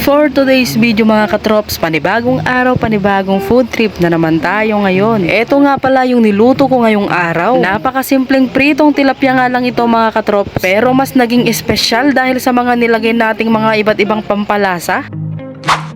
For today's video mga katrops, panibagong araw, panibagong food trip na naman tayo ngayon. Ito nga pala yung niluto ko ngayong araw. Napakasimpleng pritong tilapia nga lang ito mga katrops, pero mas naging espesyal dahil sa mga nilagay nating mga iba't ibang pampalasa.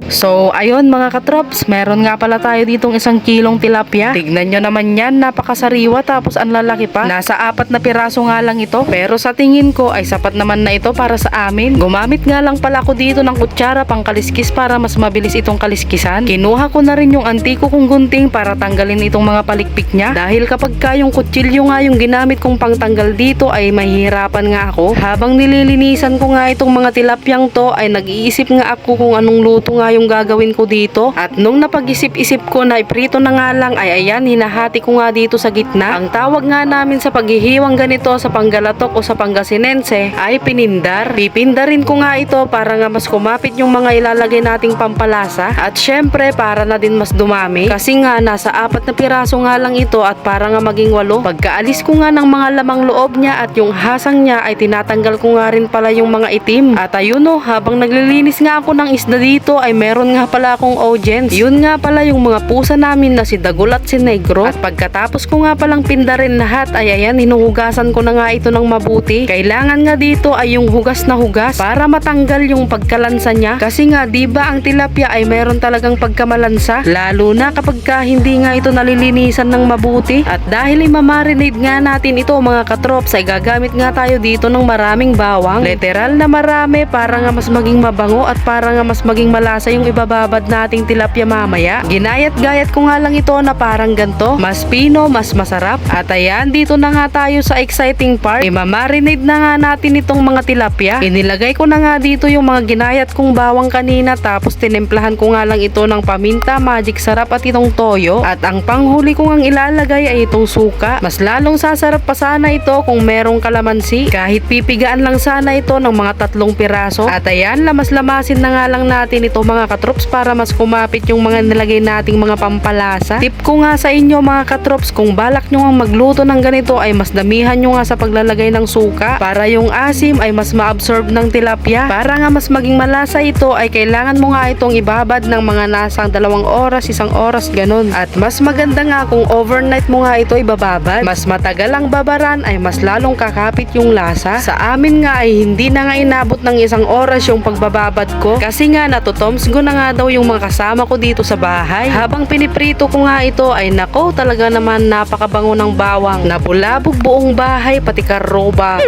So, ayun mga katrops, meron nga pala tayo ditong 1 kilong tilapia. Tignan nyo naman yan, napakasariwa tapos ang lalaki pa. Nasa 4 na piraso nga lang ito, pero sa tingin ko ay sapat naman na ito para sa amin. Gumamit nga lang pala ako dito ng kutsara pang kaliskis para mas mabilis itong kaliskisan. Kinuha ko na rin yung antiko kong gunting para tanggalin itong mga palikpik niya. Dahil kapag yung kutsilyo nga yung ginamit kong pangtanggal dito ay mahihirapan nga ako. Habang nililinisan ko nga itong mga tilapyang to ay nag-iisip nga ako kung anong luto nga yung gagawin ko dito. At nung napag-isip-isip ko na iprito na nga lang ay ayan, hinahati ko nga dito sa gitna. Ang tawag nga namin sa paghihiwang ganito sa Panggalatok o sa Pangasinense ay pinindar. Pipindarin ko nga ito para nga mas kumapit yung mga ilalagay nating pampalasa. At syempre para na din mas dumami. Kasi nga nasa 4 na piraso nga lang ito at para nga maging 8. Pagkaalis ko nga ng mga lamang loob niya at yung hasang niya ay tinatanggal ko nga rin pala yung mga itim. At ayun o, habang naglilinis nga ako ng isda dito ay meron nga pala akong audience. Yun nga pala yung mga pusa namin na si Dagul at si Negro. At pagkatapos ko nga palang pindarin lahat ay ayan, hinuhugasan ko na nga ito ng mabuti. Kailangan nga dito ay yung hugas na hugas para matanggal yung pagkalansa niya. Kasi nga diba ang tilapia ay meron talagang pagkamalansa. Lalo na kapag hindi nga ito nalilinisan ng mabuti. At dahil imamarinate nga natin ito mga katrops ay gagamit nga tayo dito ng maraming bawang. Literal na marami para nga mas maging mabango at para nga mas maging malasa yung ibababad nating tilapia mamaya. Ginayat-gayat ko nga lang ito na parang ganto. Mas pino, mas masarap. At ayan, dito na nga tayo sa exciting part. Imamarinate na nga natin itong mga tilapia. Inilagay ko na nga dito yung mga ginayat kong bawang kanina tapos tinimplahan ko nga lang ito ng paminta, magic sarap at itong toyo. At ang panghuli ko ngang ilalagay ay itong suka. Mas lalong sasarap pa sana ito kung merong kalamansi. Kahit pipigaan lang sana ito ng mga 3 piraso. At ayan, lamas-lamasin na nga lang natin ito mga katrops para mas kumapit yung mga nilagay nating mga pampalasa. Tip ko nga sa inyo mga katrops, kung balak nyo nga magluto ng ganito ay mas damihan nyo nga sa paglalagay ng suka para yung asim ay mas ma-absorb ng tilapia. Para nga mas maging malasa ito ay kailangan mo nga itong ibabad ng mga nasang 2 oras, 1 oras ganun. At mas maganda nga kung overnight mo nga ito ibababad. Mas matagal ang babaran ay mas lalong kakapit yung lasa. Sa amin nga ay hindi na nga inabot ng 1 oras yung pagbababad ko kasi nga natutoms ko na nga daw yung mga kasama ko dito sa bahay. Habang piniprito ko nga ito ay nako, talaga naman napakabango ng bawang. Nabulabog buong bahay pati karoba.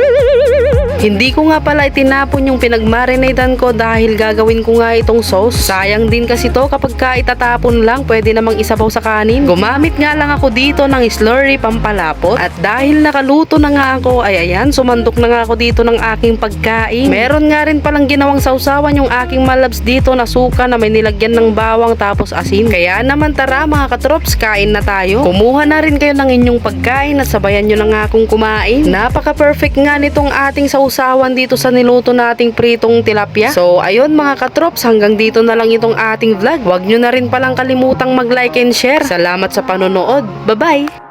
Hindi ko nga pala itinapon yung pinagmarinadan ko dahil gagawin ko nga itong sauce. Sayang din kasi to kapag itatapon lang, pwede namang isabaw sa kanin. Gumamit nga lang ako dito ng slurry pampalapot. At dahil nakaluto na nga ako ay ayan, sumandok na nga ako dito ng aking pagkain. Meron nga rin palang ginawang sausawan yung aking malabs dito na suka na may nilagyan ng bawang tapos asin. Kaya naman tara mga katrops, kain na tayo. Kumuha na rin kayo ng inyong pagkain at sabayan nyo na nga akong kumain. Napaka-perfect nga nitong ating sausawan dito sa niluto nating pritong tilapia. So ayun mga katrops, hanggang dito na lang itong ating vlog. Huwag nyo na rin palang kalimutang mag-like and share. Salamat sa panonood. Bye-bye!